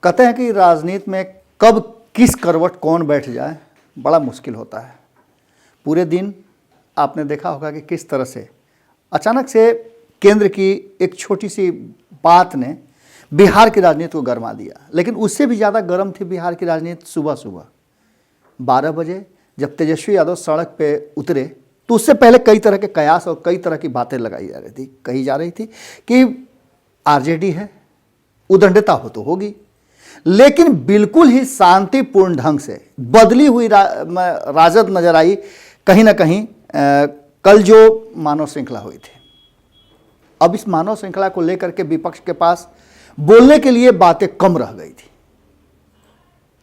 कहते हैं कि राजनीति में कब किस करवट कौन बैठ जाए बड़ा मुश्किल होता है। पूरे दिन आपने देखा होगा कि किस तरह से अचानक से केंद्र की एक छोटी सी बात ने बिहार की राजनीति को गरमा दिया, लेकिन उससे भी ज़्यादा गर्म थी बिहार की राजनीति सुबह सुबह 12 बजे जब तेजस्वी यादव सड़क पे उतरे। तो उससे पहले कई तरह के कयास और कई तरह की बातें लगाई जा रही थी, कही जा रही थी कि आरजेडी है, उदंडता हो तो होगी, लेकिन बिल्कुल ही शांतिपूर्ण ढंग से बदली हुई राजद नजर आई। कहीं ना कहीं कल जो मानव श्रृंखला हुई थी, अब इस मानव श्रृंखला को लेकर के विपक्ष के पास बोलने के लिए बातें कम रह गई थी।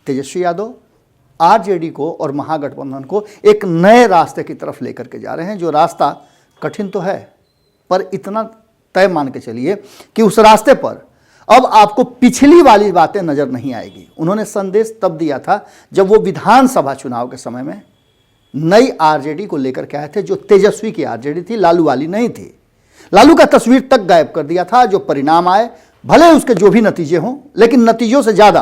तेजस्वी यादव आरजेडी को और महागठबंधन को एक नए रास्ते की तरफ लेकर के जा रहे हैं, जो रास्ता कठिन तो है, पर इतना तय मान के चलिए कि उस रास्ते पर अब आपको पिछली वाली बातें नजर नहीं आएगी। उन्होंने संदेश तब दिया था जब वो विधानसभा चुनाव के समय में नई आरजेडी को लेकर के आए थे, जो तेजस्वी की आरजेडी थी, लालू वाली नहीं थी। लालू का तस्वीर तक गायब कर दिया था। जो परिणाम आए, भले उसके जो भी नतीजे हों, लेकिन नतीजों से ज्यादा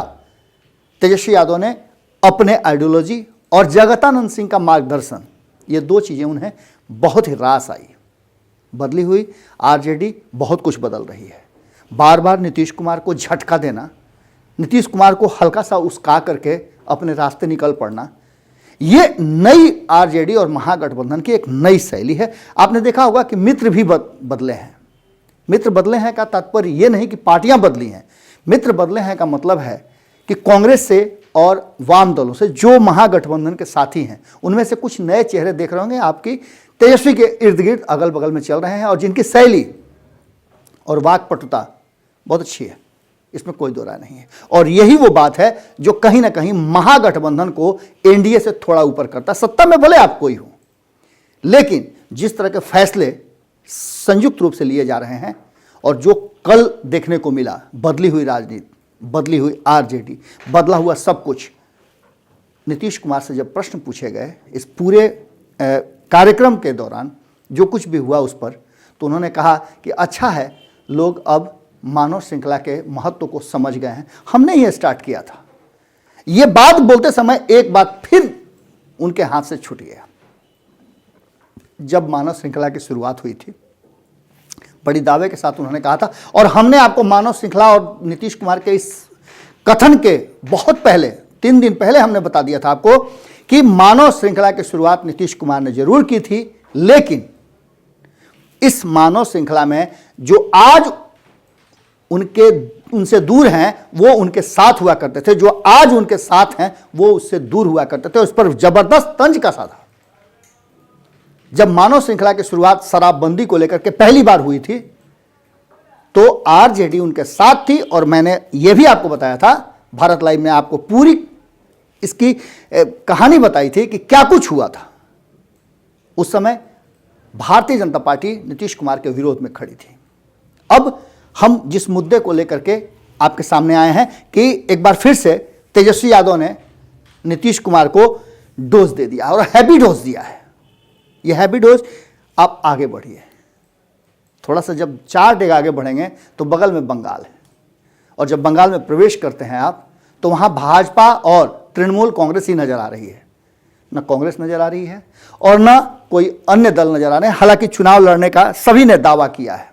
तेजस्वी यादव ने अपने आइडियोलॉजी और जगतानंद सिंह का मार्गदर्शन, ये दो चीजें उन्हें बहुत ही रास आई। बदली हुई आरजेडी बहुत कुछ बदल रही है। बार बार नीतीश कुमार को झटका देना, नीतीश कुमार को हल्का सा उस्का करके अपने रास्ते निकल पड़ना, ये नई आरजेडी और महागठबंधन की एक नई शैली है। आपने देखा होगा कि मित्र भी बदले हैं। मित्र बदले हैं का तात्पर्य ये नहीं कि पार्टियां बदली हैं। मित्र बदले हैं का मतलब है कि कांग्रेस से और वाम दलों से जो महागठबंधन के साथी हैं, उनमें से कुछ नए चेहरे देख रहे होंगे आपकी तेजस्वी के इर्द गिर्द अगल बगल में चल रहे हैं, और जिनकी शैली और वाक्पटुता बहुत अच्छी है, इसमें कोई दो राय नहीं है। और यही वो बात है जो कहीं ना कहीं महागठबंधन को एनडीए से थोड़ा ऊपर करता है। सत्ता में भले आप कोई हो, लेकिन जिस तरह के फैसले संयुक्त रूप से लिए जा रहे हैं और जो कल देखने को मिला, बदली हुई राजनीति, बदली हुई आरजेडी, बदला हुआ सब कुछ। नीतीश कुमार से जब प्रश्न पूछे गए इस पूरे कार्यक्रम के दौरान जो कुछ भी हुआ उस पर, तो उन्होंने कहा कि अच्छा है, लोग अब मानव श्रृंखला के महत्व को समझ गए हैं, हमने ये स्टार्ट किया था। ये बात बोलते समय एक बात फिर उनके हाथ से छूट गया। जब मानव श्रृंखला की शुरुआत हुई थी, बड़ी दावे के साथ उन्होंने कहा था, और हमने आपको मानव श्रृंखला और नीतीश कुमार के इस कथन के बहुत पहले, 3 दिन पहले हमने बता दिया था आपको कि मानव श्रृंखला की शुरुआत नीतीश कुमार ने जरूर की थी, लेकिन इस मानव श्रृंखला में जो आज उनसे दूर हैं वो उनके साथ हुआ करते थे, जो आज उनके साथ हैं वो उससे दूर हुआ करते थे। उस पर जबरदस्त तंज कसा था। जब मानव श्रृंखला की शुरुआत शराबबंदी को लेकर के पहली बार हुई थी, तो आरजेडी उनके साथ थी, और मैंने यह भी आपको बताया था, भारत लाइव में आपको पूरी इसकी कहानी बताई थी कि क्या कुछ हुआ था। उस समय भारतीय जनता पार्टी नीतीश कुमार के विरोध में खड़ी थी। अब हम जिस मुद्दे को लेकर के आपके सामने आए हैं कि एक बार फिर से तेजस्वी यादव ने नीतीश कुमार को डोज दे दिया और हैवी डोज दिया है। यह हैवी डोज, आप आगे बढ़िए थोड़ा सा, जब 4 डेग आगे बढ़ेंगे तो बगल में बंगाल है, और जब बंगाल में प्रवेश करते हैं आप, तो वहां भाजपा और तृणमूल कांग्रेस ही नजर आ रही है। न कांग्रेस नजर आ रही है और न कोई अन्य दल नजर आ रहे हैं। हालांकि चुनाव लड़ने का सभी ने दावा किया है,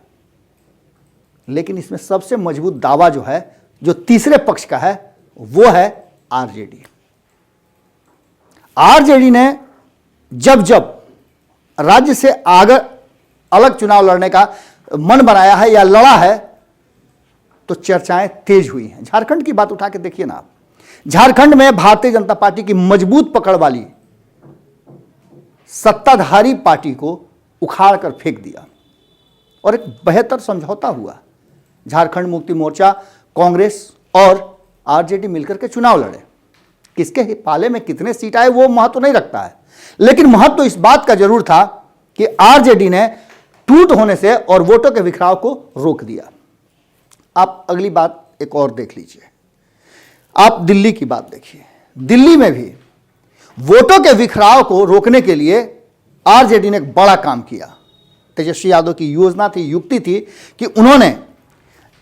लेकिन इसमें सबसे मजबूत दावा जो है, जो तीसरे पक्ष का है, वो है आरजेडी। आरजेडी ने जब जब राज्य से आगे अलग चुनाव लड़ने का मन बनाया है या लड़ा है, तो चर्चाएं तेज हुई हैं। झारखंड की बात उठा के देखिए ना आप। झारखंड में भारतीय जनता पार्टी की मजबूत पकड़ वाली सत्ताधारी पार्टी को उखाड़ कर फेंक दिया और एक बेहतर समझौता हुआ। झारखंड मुक्ति मोर्चा, कांग्रेस और आरजेडी मिलकर के चुनाव लड़े। किसके पाले में कितने सीट आए वो महत्व नहीं रखता है, लेकिन महत्व इस बात का जरूर था कि आरजेडी ने टूट होने से और वोटों के बिखराव को रोक दिया। आप अगली बात एक और देख लीजिए, आप दिल्ली की बात देखिए। दिल्ली में भी वोटों के बिखराव को रोकने के लिए आरजेडी ने एक बड़ा काम किया। तेजस्वी यादव की योजना थी, युक्ति थी कि उन्होंने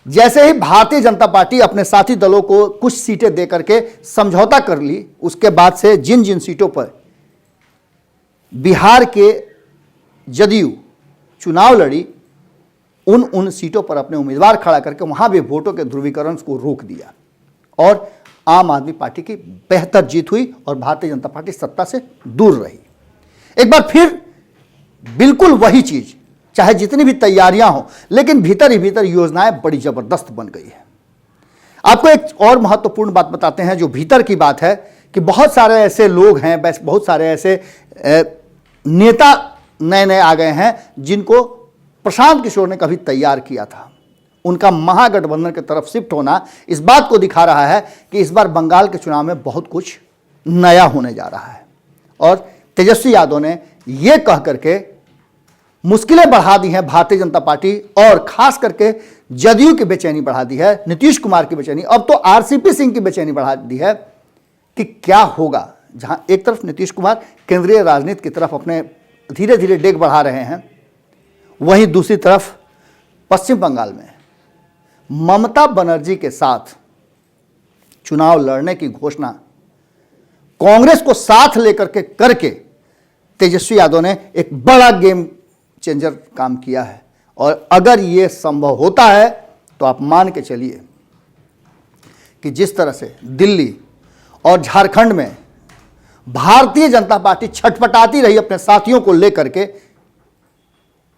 जैसे ही भारतीय जनता पार्टी अपने साथी दलों को कुछ सीटें दे करके समझौता कर ली, उसके बाद से जिन जिन सीटों पर बिहार के जदयू चुनाव लड़ी, उन सीटों पर अपने उम्मीदवार खड़ा करके वहां भी वोटों के ध्रुवीकरण को रोक दिया और आम आदमी पार्टी की बेहतर जीत हुई और भारतीय जनता पार्टी सत्ता से दूर रही। एक बार फिर बिल्कुल वही चीज, चाहे जितनी भी तैयारियां हो, लेकिन भीतर ही भीतर योजनाएं बड़ी जबरदस्त बन गई है। आपको एक और महत्वपूर्ण बात बताते हैं जो भीतर की बात है कि बहुत सारे ऐसे लोग हैं, बहुत सारे ऐसे नेता नए नए आ गए हैं जिनको प्रशांत किशोर ने कभी तैयार किया था। उनका महागठबंधन की तरफ शिफ्ट होना इस बात को दिखा रहा है कि इस बार बंगाल के चुनाव में बहुत कुछ नया होने जा रहा है। और तेजस्वी यादव ने यह कह करके मुश्किलें बढ़ा दी हैं भारतीय जनता पार्टी और खास करके जदयू की बेचैनी बढ़ा दी है, नीतीश कुमार की बेचैनी, अब तो आरसीपी सिंह की बेचैनी बढ़ा दी है कि क्या होगा। जहां एक तरफ नीतीश कुमार केंद्रीय राजनीति की तरफ अपने धीरे धीरे डेग बढ़ा रहे हैं, वहीं दूसरी तरफ पश्चिम बंगाल में ममता बनर्जी के साथ चुनाव लड़ने की घोषणा कांग्रेस को साथ लेकर के करके तेजस्वी यादव ने एक बड़ा गेम चेंजर काम किया है। और अगर यह संभव होता है तो आप मान के चलिए कि जिस तरह से दिल्ली और झारखंड में भारतीय जनता पार्टी छटपटाती रही अपने साथियों को लेकर के,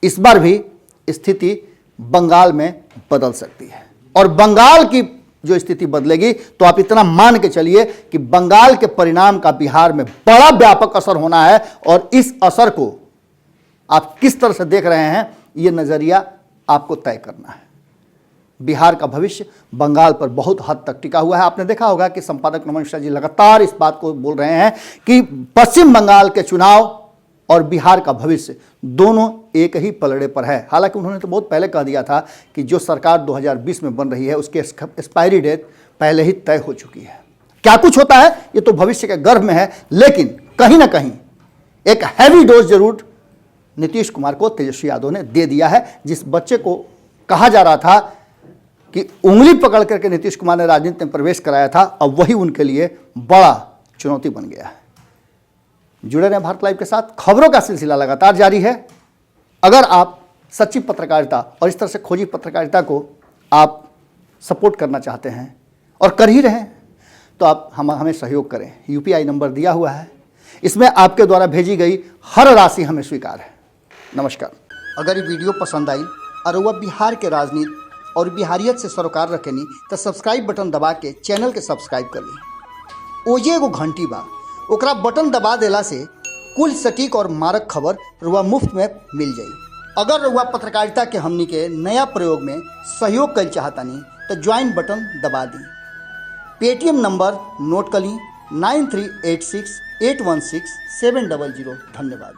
इस बार भी स्थिति बंगाल में बदल सकती है। और बंगाल की जो स्थिति बदलेगी तो आप इतना मान के चलिए कि बंगाल के परिणाम का बिहार में बड़ा व्यापक असर होना है। और इस असर को आप किस तरह से देख रहे हैं, यह नजरिया आपको तय करना है। बिहार का भविष्य बंगाल पर बहुत हद तक टिका हुआ है। आपने देखा होगा कि संपादक नमन मिश्रा जी लगातार इस बात को बोल रहे हैं कि पश्चिम बंगाल के चुनाव और बिहार का भविष्य दोनों एक ही पलड़े पर है। हालांकि उन्होंने तो बहुत पहले कह दिया था कि जो सरकार 2020 में बन रही है उसकी एक्सपायरी डेट पहले ही तय हो चुकी है। क्या कुछ होता है ये तो भविष्य के गर्भ में है, लेकिन कहीं ना कहीं एक हैवी डोज जरूर नीतीश कुमार को तेजस्वी यादव ने दे दिया है। जिस बच्चे को कहा जा रहा था कि उंगली पकड़ करके नीतीश कुमार ने राजनीति में प्रवेश कराया था, अब वही उनके लिए बड़ा चुनौती बन गया है। जुड़े रहें भारत लाइव के साथ, खबरों का सिलसिला लगातार जारी है। अगर आप सच्ची पत्रकारिता और इस तरह से खोजी पत्रकारिता को आप सपोर्ट करना चाहते हैं और कर ही रहे हैं तो आप हमें सहयोग करें। यूपीआई नंबर दिया हुआ है, इसमें आपके द्वारा भेजी गई हर राशि हमें स्वीकार है। नमस्कार। अगर ये वीडियो पसंद आई और वह बिहार के राजनीति और बिहारियत से सरोकार रखेनी तो सब्सक्राइब बटन दबा के चैनल के सब्सक्राइब कर ली। ओजे एगो घंटी बा, ओकरा बटन दबा देला से कुल सटीक और मारक खबर रुआ मुफ्त में मिल जाई। अगर रुआ पत्रकारिता के हमनी के नया प्रयोग में सहयोग कर चाहतानी तो ज्वाइन बटन दबा दी। पेटीएम नंबर नोट कर ली 9386816700। धन्यवाद।